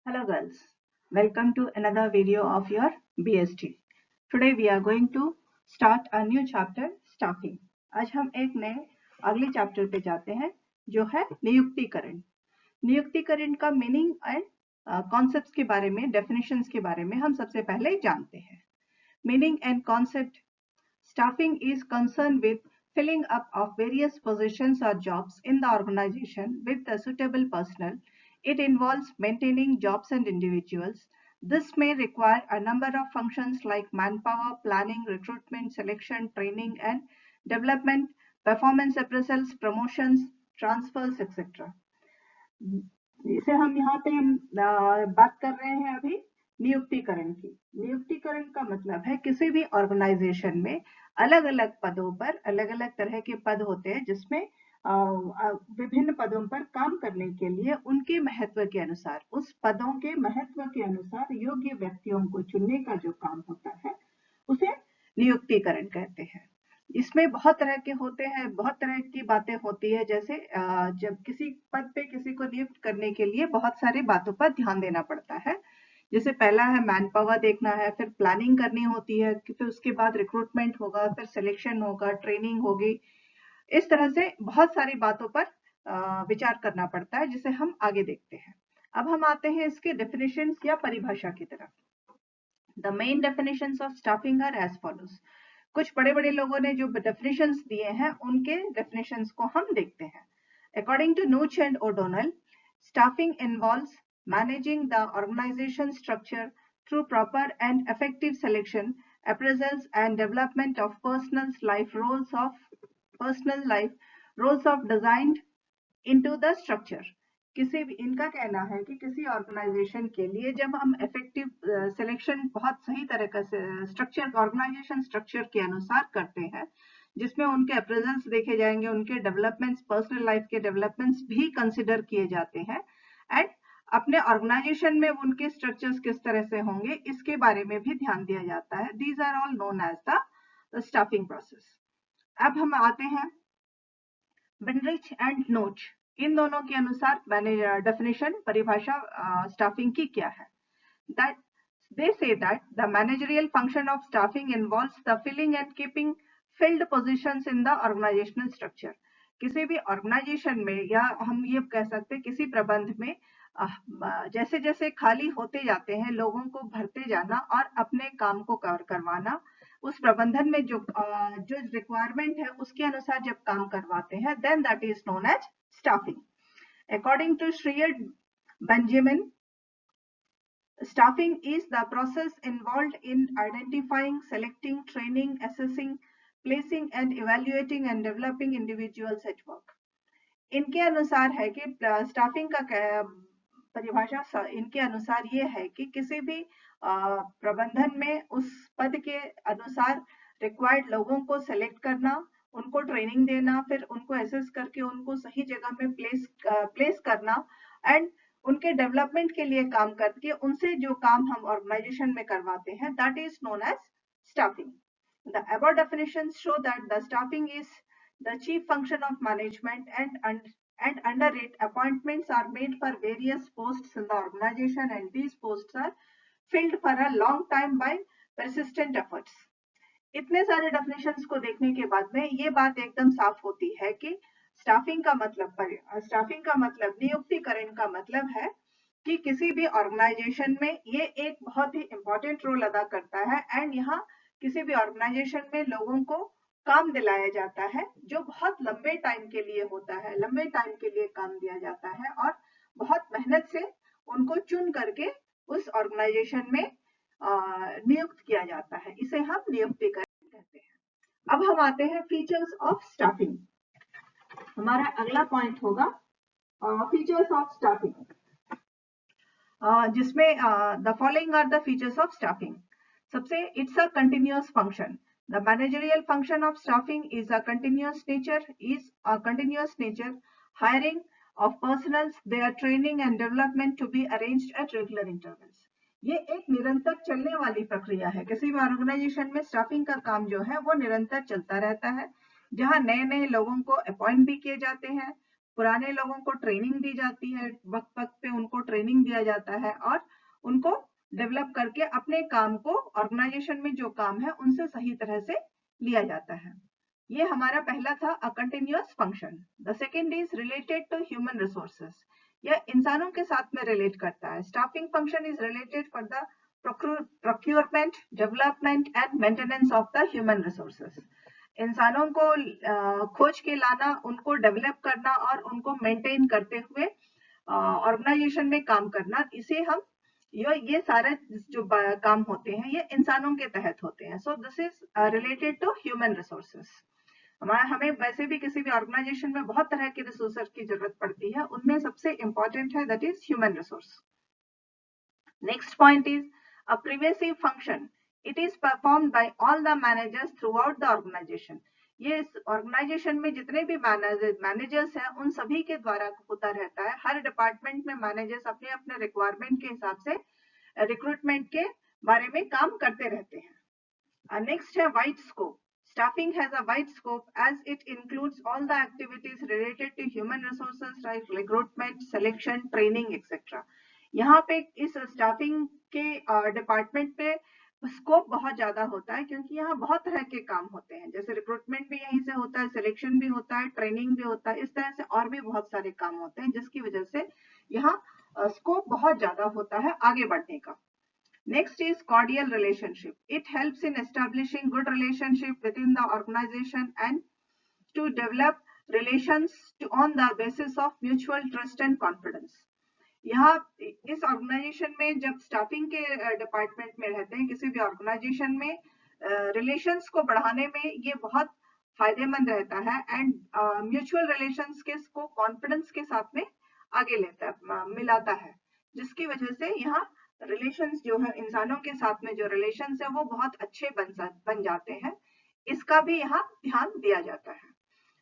Hello girls, welcome to another video of your BST. Today we are going to start a new chapter staffing. आज हम एक नए अगले chapter पे जाते हैं जो है नियुक्तिकरण। नियुक्तिकरण का मीनिंग एंड कॉन्सेप्ट्स के बारे में, डेफिनेशंस के बारे में हम सबसे पहले जानते हैं। Meaning and concept: staffing is concerned with filling up of various positions or jobs in the organization with the suitable personnel. It involves maintaining jobs and individuals. This may require a number of functions like manpower, planning, recruitment, selection, training and development, performance appraisals, promotions, transfers, etc. इसे हम यहाँ पे बात कर रहे हैं अभी नियुक्तिकरण की। नियुक्तिकरण का मतलब है किसी भी ऑर्गेनाइजेशन में अलग अलग पदों पर अलग अलग तरह के पद होते हैं जिसमें विभिन्न पदों पर काम करने के लिए उनके महत्व के अनुसार, उस पदों के महत्व के अनुसार योग्य व्यक्तियों को चुनने का जो काम होता है उसे नियुक्तिकरण कहते हैं। इसमें बहुत तरह के होते हैं, बहुत तरह की बातें होती है। जैसे जब किसी पद पे किसी को नियुक्त करने के लिए बहुत सारी बातों पर ध्यान देना पड़ता है। जैसे पहला है मैन पावर देखना है, फिर प्लानिंग करनी होती है, फिर उसके बाद रिक्रूटमेंट होगा, फिर सिलेक्शन होगा, ट्रेनिंग होगी। इस तरह से बहुत सारी बातों पर विचार करना पड़ता है जिसे हम आगे देखते हैं। अब हम आते हैं इसके डेफिनेशंस या परिभाषा की तरफ। The main definitions of staffing are as follows. कुछ बड़े बड़े लोगों ने जो डेफिनेशंस दिए हैं उनके डेफिनेशंस को हम देखते हैं। According to Koontz and O'Donnell, staffing involves managing the organization structure through proper and effective selection, appraisals and development of personal life roles of designed into the structure. किसी भी इनका कहना है कि किसी ऑर्गेनाइजेशन के लिए जब हम इफेक्टिव सिलेक्शन बहुत सही तरह से स्ट्रक्चर, ऑर्गेनाइजेशन स्ट्रक्चर के अनुसार करते हैं, जिसमें उनके अप्रेजल्स देखे जाएंगे, उनके डेवलपमेंट्स, पर्सनल लाइफ के डेवलपमेंट्स भी कंसिडर किए जाते हैं एंड अपने ऑर्गेनाइजेशन में उनके स्ट्रक्चर्स किस तरह से होंगे इसके बारे में भी ध्यान दिया जाता है। These are all known as the staffing process. अब हम आते हैं बेनरिच एंड नोच, इन दोनों के अनुसार मैंने डेफिनेशन, परिभाषा स्टाफिंग की क्या है। That they say that the managerial function of staffing involves the filling and keeping filled positions in the organizational structure. किसी भी ऑर्गेनाइजेशन में, या हम ये कह सकते हैं किसी प्रबंध में, जैसे जैसे खाली होते जाते हैं लोगों को भरते जाना और अपने काम को करवाना, उस प्रबंधन में जो रिक्वायरमेंट है उसके अनुसार जब काम करवाते हैं, then that is known as staffing. According to Shrier Benjamin, staffing is the process involved in identifying, selecting, training, assessing, placing and evaluating and developing individuals at work. इनके अनुसार है कि स्टाफिंग का परिभाषा इनके अनुसार ये है कि किसी भी प्रबंधन में उस पद के अनुसार रिक्वायर्ड लोगों को सेलेक्ट करना, उनको ट्रेनिंग देना, फिर उनको एसेस करके उनको सही जगह में प्लेस करना एंड उनके डेवलपमेंट के लिए काम करके उनसे जो काम हम ऑर्गेनाइजेशन में करवाते हैं, that is known as staffing. The above definitions show that the staffing is the chief function of management and under it appointments are made for various posts in the organization and these posts are filled for a long time by persistent efforts. इतने सारे definitions को देखने के बाद में ये बात एकदम साफ होती है कि स्टाफिंग का मतलब नियुक्तिकरण का मतलब है कि किसी भी ऑर्गेनाइजेशन में ये एक बहुत ही इंपॉर्टेंट रोल अदा करता है एंड यहाँ किसी भी ऑर्गेनाइजेशन में लोगों को काम दिलाया जाता है जो बहुत लंबे टाइम के लिए होता है, लंबे टाइम के लिए काम दिया जाता है और बहुत मेहनत से उनको चुन करके उस ऑर्गेनाइजेशन में नियुक्त किया जाता है। इसे हम नियुक्तिकरण कहते हैं। अब हम आते हैं फीचर्स ऑफ स्टाफिंग। हमारा अगला पॉइंट होगा फीचर्स ऑफ स्टाफिंग, जिसमें the following are the features of staffing. सबसे, it's a continuous function. The managerial function of staffing is a continuous nature, hiring of personnel, their training and development to be arranged at regular intervals. ये एक निरंतर चलने वाली प्रक्रिया है। किसी भी ऑर्गेनाइजेशन में स्टाफिंग का काम जो है वो निरंतर चलता रहता है, जहां नए नए लोगों को अपॉइंट भी किए जाते हैं, पुराने लोगों को ट्रेनिंग दी जाती है, वक्त वक्त पे उनको ट्रेनिंग दिया जाता है और उनको डेवलप करके अपने काम को ऑर्गेनाइजेशन में जो काम है उनसे सही तरह से लिया जाता है। ये हमारा पहला था a continuous function. The second is related to human resources. यह इंसानों के साथ में रिलेट करता है। Staffing function is related for the procurement, development and maintenance of the human resources. इंसानों को खोज के लाना, उनको डेवलप करना और उनको मेंटेन करते हुए ऑर्गेनाइजेशन में काम करना, इसे हम ये सारे जो काम होते हैं ये इंसानों के तहत होते हैं। So this is related to human resources. हमें वैसे भी किसी भी ऑर्गेनाइजेशन में बहुत तरह के रिसोर्सेस की जरूरत पड़ती है, उनमें सबसे इंपॉर्टेंट है that is human resource. Next point is a pervasive function. It is performed by all the managers throughout the organization. ये इस ऑर्गेनाइजेशन में जितने भी मैनेजर्स हैं उन सभी के द्वारा होता रहता है। हर डिपार्टमेंट में मैनेजर्स अपने अपने रिक्वायरमेंट के हिसाब से रिक्रूटमेंट के बारे में काम करते रहते हैं। नेक्स्ट है wide scope. Staffing has a wide scope as it includes all the activities related to human resources like recruitment, selection, training, etc. यहाँ पे इस स्टाफिंग के डिपार्टमेंट पे स्कोप बहुत ज्यादा होता है, क्योंकि यहाँ बहुत तरह के काम होते हैं। जैसे रिक्रूटमेंट भी यहीं से होता है, सिलेक्शन भी होता है, ट्रेनिंग भी होता है, इस तरह से और भी बहुत सारे काम होते हैं, जिसकी वजह से यहाँ स्कोप बहुत ज्यादा होता है आगे बढ़ने का। Next is cordial relationship. It helps in establishing good relationship with in the organisation and to develop relations on the basis of mutual trust and confidence. यहाँ इस ऑर्गेनाइजेशन में जब स्टाफिंग के डिपार्टमेंट में रहते हैं, किसी भी ऑर्गेनाइजेशन में रिलेशंस को बढ़ाने में ये बहुत फायदेमंद रहता है एंड म्यूचुअल रिलेशंस के को कॉन्फिडेंस के साथ में आगे लेता है, मिलाता है, जिसकी वजह से यहाँ रिलेशंस जो है इंसानों के साथ में जो रिलेशंस है वो बहुत अच्छे बन जाते हैं। इसका भी यहाँ ध्यान दिया जाता है।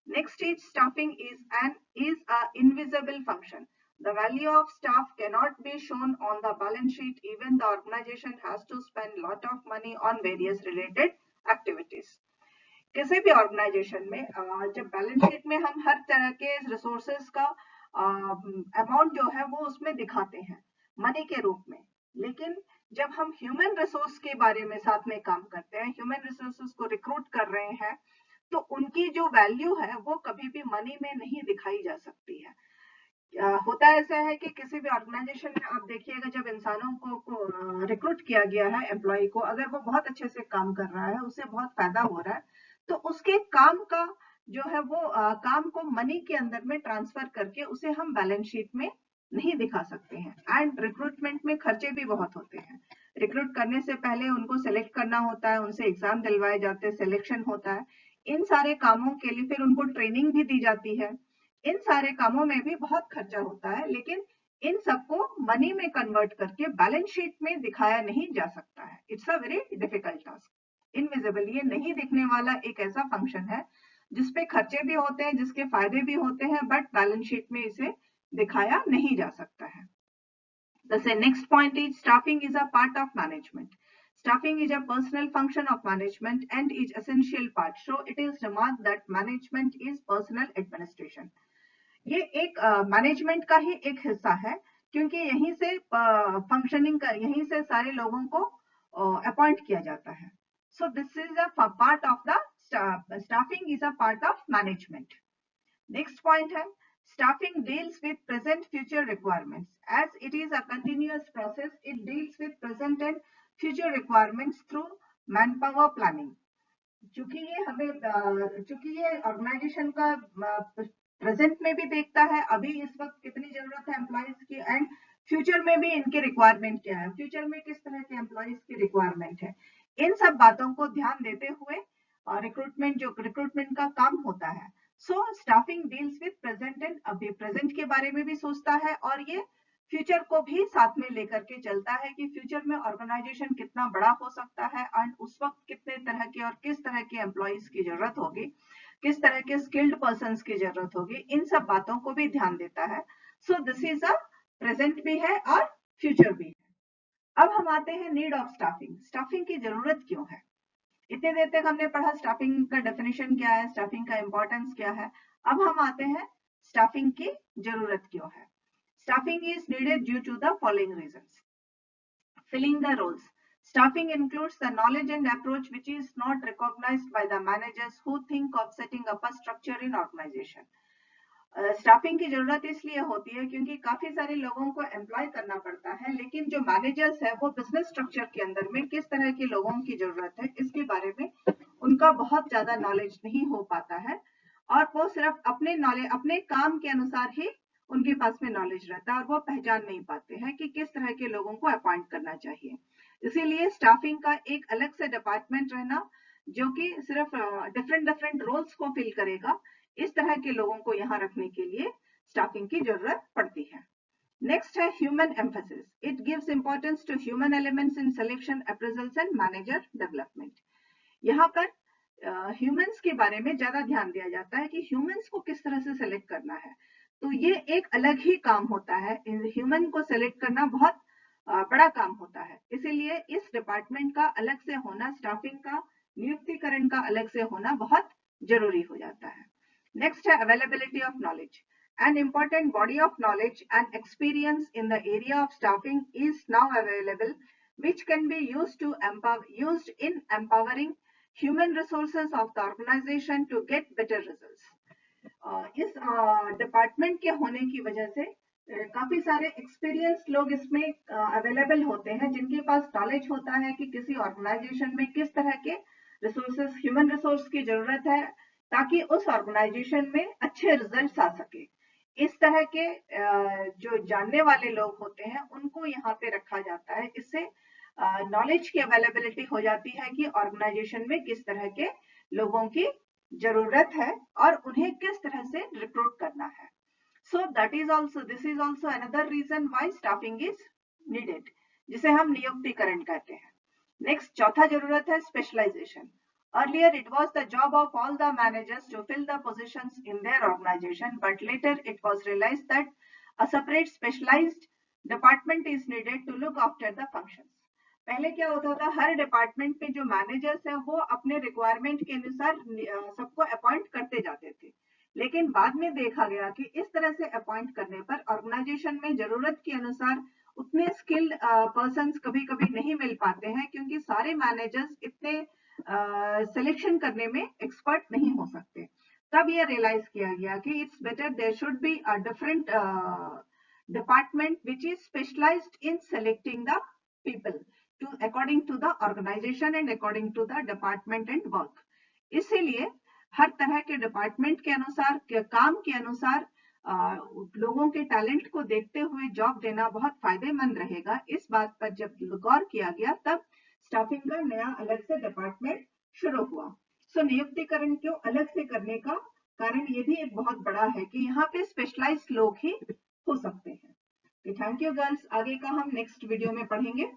Next is staffing is a invisible function. The value of staff cannot be shown on the balance sheet. Even the organization has to spend lot of money on various related activities. किसी भी organisation में जब balance sheet में हम हर तरह के resources का amount जो है वो उसमें दिखाते हैं मनी के रूप में, लेकिन जब हम ह्यूमन रिसोर्स के बारे में साथ में काम करते हैं, ह्यूमन रिसोर्सेज को रिक्रूट कर रहे हैं, तो उनकी जो वैल्यू है वो कभी भी मनी में नहीं दिखाई जा सकती है। होता ऐसा है कि किसी भी ऑर्गेनाइजेशन में आप देखिएगा, जब इंसानों को रिक्रूट किया गया है एम्प्लॉय को, अगर वो बहुत अच्छे से काम कर रहा है, उससे बहुत फायदा हो रहा है, तो उसके काम का जो है वो काम को मनी के अंदर में ट्रांसफर करके उसे हम बैलेंस शीट में नहीं दिखा सकते हैं। एंड रिक्रूटमेंट में खर्चे भी बहुत होते हैं। रिक्रूट करने से पहले उनको सेलेक्ट करना होता है, उनसे एग्जाम दिलवाए जाते हैं, सिलेक्शन होता है, इन सारे कामों के लिए फिर उनको ट्रेनिंग भी दी जाती है। इन सारे कामों में भी बहुत खर्चा होता है, लेकिन इन सबको मनी में कन्वर्ट करके बैलेंस शीट में दिखाया नहीं जा सकता है। It's a very difficult task. Invisible, ये नहीं दिखने वाला एक ऐसा फंक्शन है जिसपे खर्चे भी होते हैं, जिसके फायदे भी होते हैं, बट बैलेंस शीट में इसे दिखाया नहीं जा सकता है। The next point is staffing is a part of management. Staffing is a personal function of management and is essential part. So it is remarked that management is personal administration. ये एक management का ही एक हिस्सा है, क्योंकि यहीं से functioning का, यहीं से सारे लोगों को अपॉइंट किया जाता है। So this is a part of the staffing is a part of management. Next point है staffing deals with present future requirements as it is a continuous process. It deals with present and future requirements through manpower planning. चूंकि ये organisation का present में भी देखता है अभी इस वक्त कितनी जरूरत है एम्प्लॉइज की, एंड फ्यूचर में भी इनके रिक्वायरमेंट क्या है, फ्यूचर में किस तरह के एम्प्लॉइज की रिक्वायरमेंट है, इन सब बातों को ध्यान देते हुए रिक्रूटमेंट का काम होता है। So staffing deals with present and अभी प्रेजेंट के बारे में भी सोचता है, और ये फ्यूचर को भी साथ में लेकर के चलता है कि फ्यूचर में ऑर्गेनाइजेशन कितना बड़ा हो सकता है एंड उस वक्त कितने तरह के और किस तरह के एम्प्लॉइज की जरूरत होगी, किस तरह के स्किल्ड पर्संस की जरूरत होगी, इन सब बातों को भी ध्यान देता है। So this is a present भी है और फ्यूचर भी है। अब हम आते हैं नीड ऑफ स्टाफिंग। स्टाफिंग की जरूरत क्यों है? इतने देर तक हमने पढ़ा स्टाफिंग का डेफिनेशन क्या है, स्टाफिंग का इंपॉर्टेंस क्या है। अब हम आते हैं स्टाफिंग की जरूरत क्यों है? Staffing is needed due to the following reasons. Filling the roles. Staffing includes the knowledge and approach which is not recognized by the managers who think of setting up a structure in organization. Staffing की जरूरत इसलिए होती है क्योंकि काफी सारे लोगों को एम्प्लॉय करना पड़ता है, लेकिन जो मैनेजर्स है वो बिजनेस स्ट्रक्चर के अंदर में किस तरह के लोगों की जरूरत है इसके बारे में उनका बहुत ज्यादा नॉलेज नहीं हो पाता है, और वो सिर्फ अपने नॉलेज अपने काम के अनुसार ही उनके पास में नॉलेज रहता है और वो पहचान नहीं पाते हैं कि किस तरह के लोगों को अपॉइंट करना चाहिए. इसीलिए स्टाफिंग का एक अलग से डिपार्टमेंट रहना जो कि सिर्फ डिफरेंट रोल्स को फिल करेगा, इस तरह के लोगों को यहाँ रखने के लिए स्टाफिंग की जरूरत पड़ती है. नेक्स्ट है human emphasis. It gives importance to human elements in selection, appraisals and manager development. यहाँ पर ह्यूमंस के बारे में ज्यादा ध्यान दिया जाता है कि ह्यूमंस को किस तरह से सेलेक्ट करना है. तो ये एक अलग ही काम होता है. ह्यूमन को सेलेक्ट करना बहुत बड़ा काम होता है. इसीलिए इस डिपार्टमेंट का अलग से होना, स्टाफिंग का नियुक्तिकरण का अलग से होना बहुत जरूरी हो जाता है. नेक्स्ट है availability of knowledge. An important body of knowledge and experience in the area of staffing is now available, which can be used in empowering human resources of the organization to get better results. इस department के होने की वजह से काफी सारे experience लोग इसमें अवेलेबल होते हैं, जिनके पास नॉलेज होता है कि किसी ऑर्गेनाइजेशन में किस तरह के रिसोर्सेस, ह्यूमन रिसोर्स की जरूरत है ताकि उस ऑर्गेनाइजेशन में अच्छे रिजल्ट्स आ सके. इस तरह के जो जानने वाले लोग होते हैं उनको यहाँ पे रखा जाता है. इससे नॉलेज की अवेलेबिलिटी हो जाती है कि ऑर्गेनाइजेशन में किस तरह के लोगों की जरूरत है और उन्हें किस तरह से रिक्रूट करना है. So this is also another reason why staffing is needed, जिसे हम नियुक्तिकरण कहते हैं. नेक्स्ट चौथा जरूरत है specialisation. Earlier, it was the job of all the managers to fill the positions in their organization, but later it was realized that a separate specialized department is needed to look after the functions. पहले क्या होता था, हर department में जो managers हैं वो अपने requirement के अनुसार सबको अपॉइंट करते जाते थे, लेकिन बाद में देखा गया कि इस तरह से अपॉइंट करने पर ऑर्गेनाइजेशन में जरूरत के अनुसार उतने स्किल्ड पर्सन्स कभी कभी नहीं मिल पाते हैं, क्योंकि सारे मैनेजर्स इतने सिलेक्शन करने में एक्सपर्ट नहीं हो सकते. तब यह रियलाइज किया गया कि it's better there should be a different department which is specialised in selecting the people according to the organisation and according to the department and work. इसीलिए हर तरह के डिपार्टमेंट के अनुसार, काम के अनुसार लोगों के टैलेंट को देखते हुए जॉब देना बहुत फायदेमंद रहेगा. इस बात पर जब गौर किया गया तब स्टाफिंग का नया अलग से डिपार्टमेंट शुरू हुआ. सो नियुक्तिकरण क्यों अलग से करने का कारण ये भी एक बहुत बड़ा है कि यहाँ पे स्पेशलाइज्ड लोग ही हो सकते हैं. Thank you girls. आगे का हम नेक्स्ट वीडियो में पढ़ेंगे.